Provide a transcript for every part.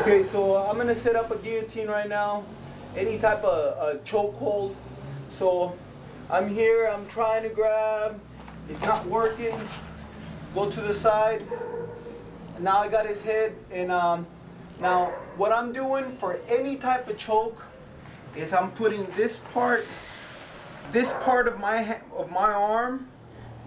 Okay, so I'm gonna set up a guillotine right now. Any type of chokehold. So I'm here, I'm trying to grab. It's not working. Go to the side. Now I got his head, and now what I'm doing for any type of choke is I'm putting this part of my arm,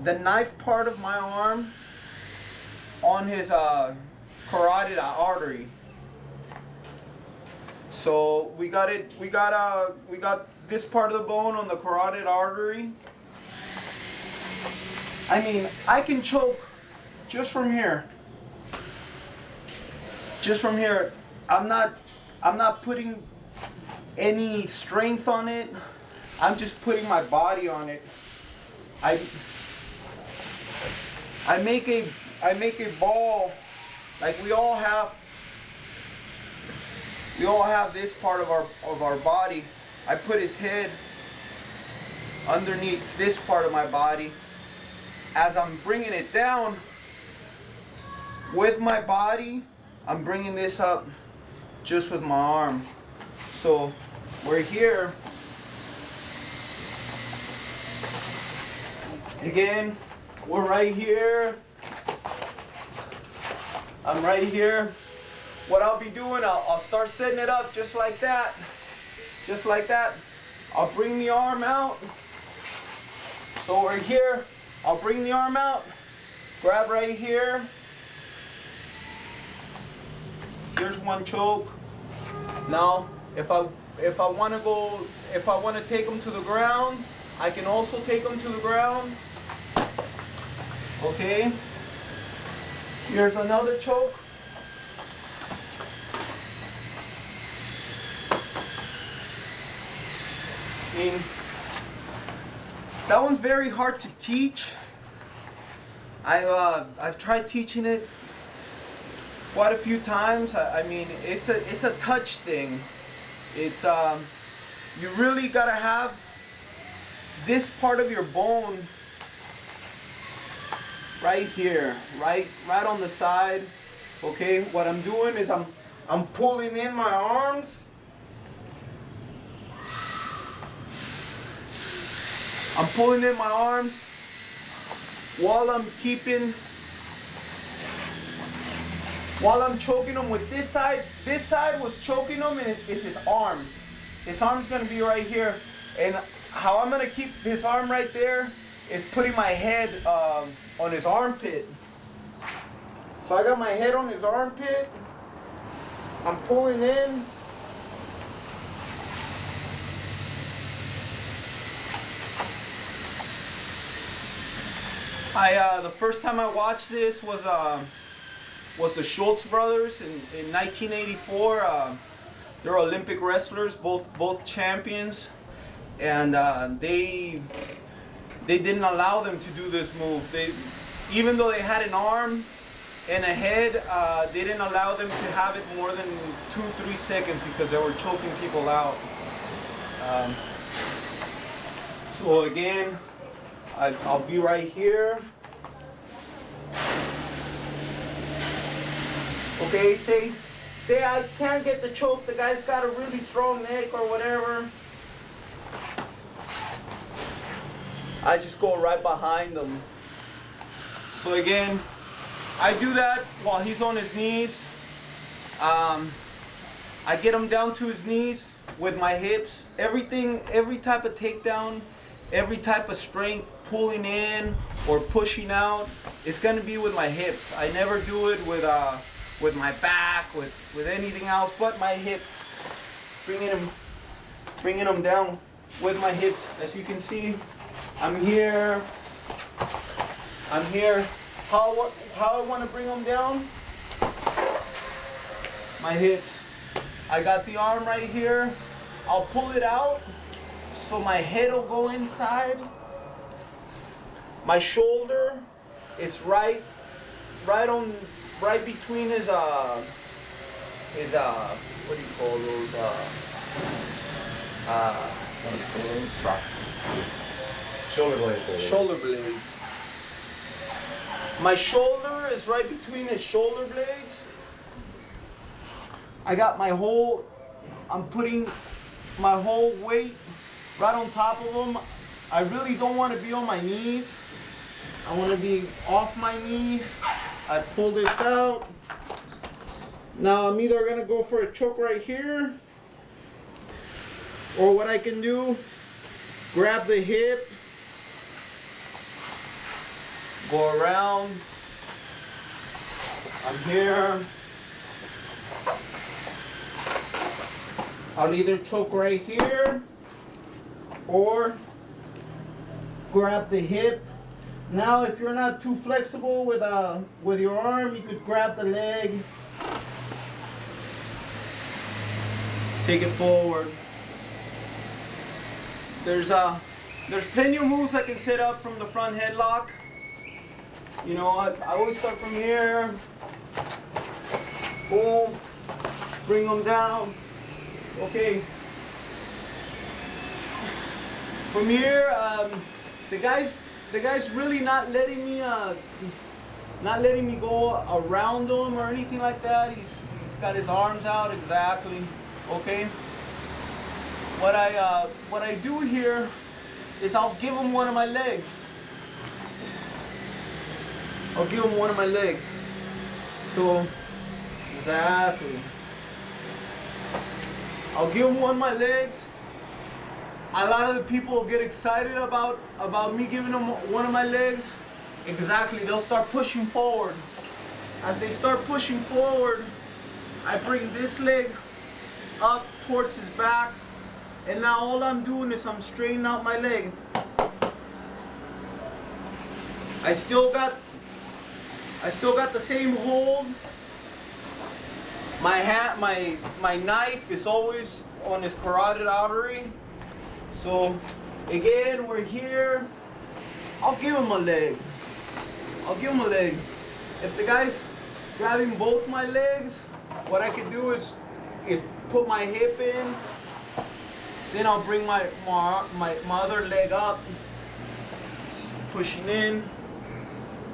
the knife part of my arm, on his carotid artery. So we got this part of the bone on the carotid artery. I mean, I can choke just from here. Just from here. I'm not putting any strength on it. I'm just putting my body on it. I make a ball, like we all have. We all have this part of our body. I put his head underneath this part of my body. As I'm bringing it down with my body, I'm bringing this up just with my arm. So we're here. Again, we're right here. I'm right here. What I'll be doing, I'll start setting it up just like that. Just like that. I'll bring the arm out. So we're here. I'll bring the arm out. Grab right here. Here's one choke. Now, if I want to take him to the ground, I can also take him to the ground. Okay. Here's another choke. I mean, that one's very hard to teach. I've tried teaching it quite a few times. I mean, it's a touch thing. It's you really gotta have this part of your bone right here, right on the side. Okay, what I'm doing is I'm pulling in my arms. I'm pulling in my arms while I'm choking him with this side. This side was choking him, and it's his arm. His arm's gonna be right here. And how I'm gonna keep his arm right there is putting my head on his armpit. So I got my head on his armpit. I'm pulling in. The first time I watched this was the Schultz brothers in 1984. They're Olympic wrestlers, both champions, and they didn't allow them to do this move. Even though they had an arm and a head, they didn't allow them to have it more than 2-3 seconds because they were choking people out. So again, I'll be right here. Okay, say I can't get the choke, the guy's got a really strong neck or whatever. I just go right behind him. So again, I do that while he's on his knees. I get him down to his knees with my hips. Every type of takedown, every type of strength, pulling in or pushing out, it's gonna be with my hips. I never do it with my back, with anything else but my hips. Bringing him down with my hips. As you can see, I'm here. How I want to bring him down? My hips. I got the arm right here. I'll pull it out so my head will go inside. My shoulder is right between his what do you call those shoulder blades. Shoulder blades. My shoulder is right between his shoulder blades. I'm putting my whole weight right on top of them. I really don't want to be on my knees. I want to be off my knees. I pull this out. Now I'm either gonna go for a choke right here, or what I can do, grab the hip, go around. I'm here. I'll either choke right here or grab the hip. Now, if you're not too flexible with your arm, you could grab the leg, take it forward. There's plenty of moves I can set up from the front headlock. You know, I always start from here. Boom, bring them down. Okay. From here, the guy's really not letting me go around him or anything like that. He's got his arms out, exactly. Okay. What I do here is I'll give him one of my legs. I'll give him one of my legs. So, exactly. I'll give him one of my legs. A lot of the people get excited about me giving them one of my legs. Exactly, they'll start pushing forward. As they start pushing forward, I bring this leg up towards his back, and now all I'm doing is I'm straightening out my leg. I still got the same hold. My knife is always on his carotid artery. So again, we're here. I'll give him a leg. I'll give him a leg. If the guy's grabbing both my legs, what I can do is put my hip in, then I'll bring my other leg up, pushing in,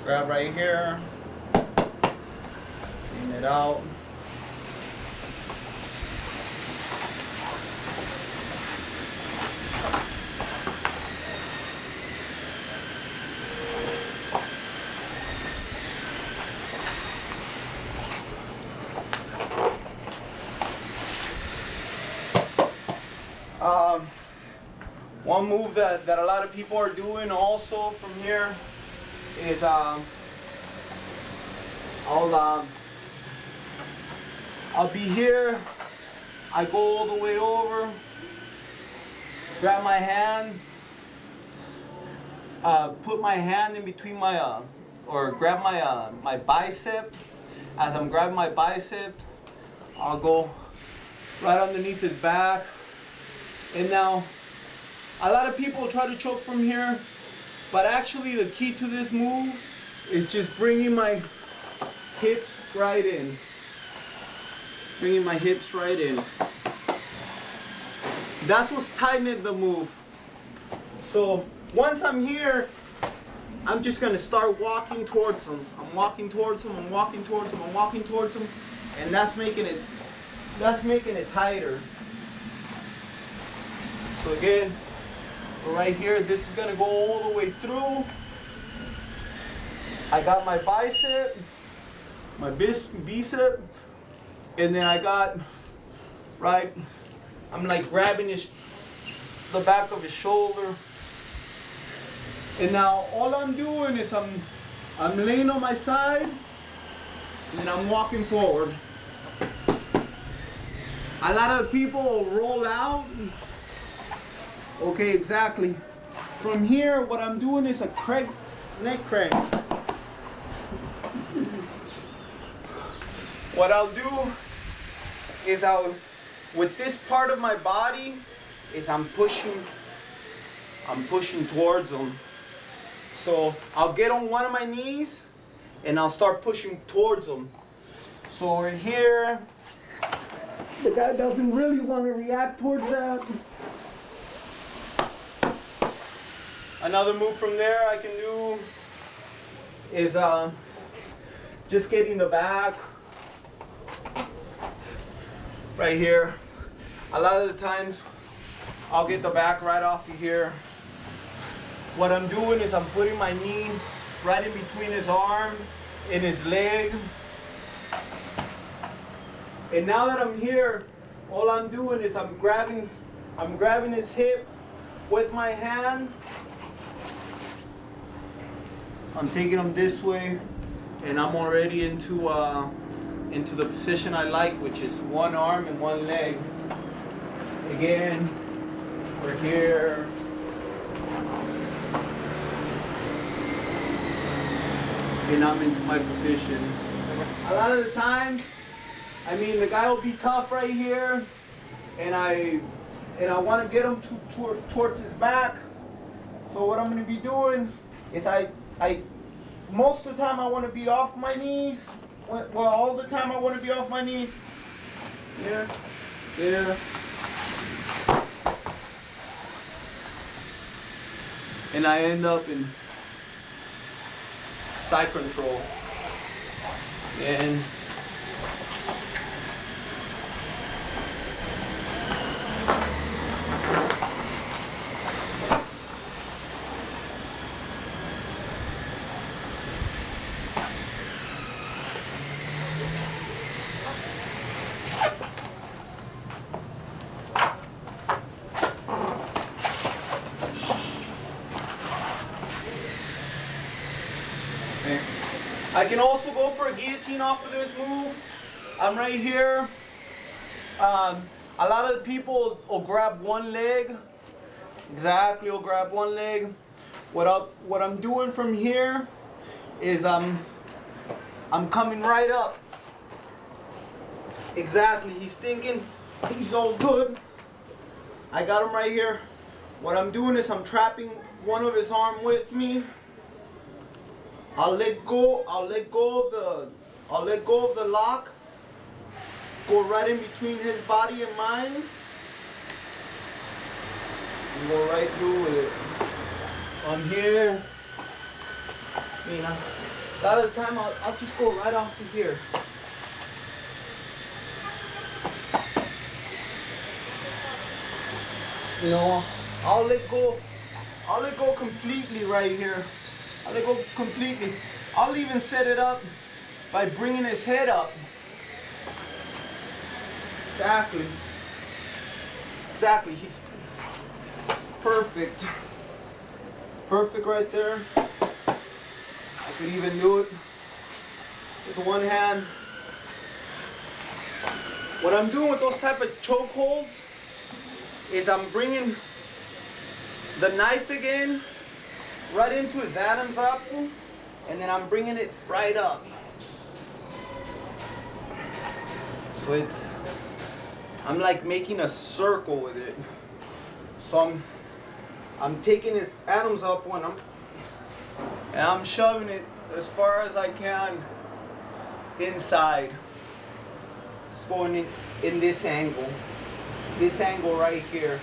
grab right here, clean it out. One move that a lot of people are doing also from here is I'll be here, I go all the way over, grab my hand, put my hand in between my or grab my bicep. As I'm grabbing my bicep, I'll go right underneath his back. And now, a lot of people try to choke from here, but actually the key to this move is just bringing my hips right in. Bringing my hips right in. That's what's tightening the move. So once I'm here, I'm just gonna start walking towards him. I'm walking towards him, I'm walking towards him, I'm walking towards him, and that's making it tighter. So again, right here, this is gonna go all the way through. I got my bicep, my bicep, and then I got, right, I'm like grabbing the back of his shoulder. And now all I'm doing is I'm laying on my side, and I'm walking forward. A lot of people roll out. Okay, exactly. From here, what I'm doing is a neck crank. What I'll do is with this part of my body, is I'm pushing towards them. So I'll get on one of my knees, and I'll start pushing towards them. So we're here. The guy doesn't really want to react towards that. Another move from there I can do is just getting the back, right here. A lot of the times, I'll get the back right off of here. What I'm doing is I'm putting my knee right in between his arm and his leg. And now that I'm here, all I'm doing is I'm grabbing his hip with my hand. I'm taking him this way, and I'm already into the position I like, which is one arm and one leg. Again, we're here. And I'm into my position. A lot of the times, I mean, the guy will be tough right here, and I want to get him towards his back. So what I'm going to be doing is most of the time I want to be off my knees. Well, all the time I want to be off my knees. Here, here. And I end up in side control. And I can also go for a guillotine off of this move. I'm right here. A lot of the people will grab one leg. Exactly, will grab one leg. What I'm doing from here is I'm coming right up. Exactly, he's thinking he's all good. I got him right here. What I'm doing is I'm trapping one of his arm with me. I'll let go of the lock. Go right in between his body and mine. And go right through with it. I'm here. I mean, a lot of the time I'll just go right off to here. You know, I'll let go completely right here. I'll let go completely. I'll even set it up by bringing his head up. Exactly. Exactly. He's perfect. Perfect right there. I could even do it with one hand. What I'm doing with those type of choke holds is I'm bringing the knife again right into his Adam's apple, and then I'm bringing it right up. So I'm like making a circle with it. So I'm taking his Adam's apple and I'm shoving it as far as I can inside. It's going in this angle right here.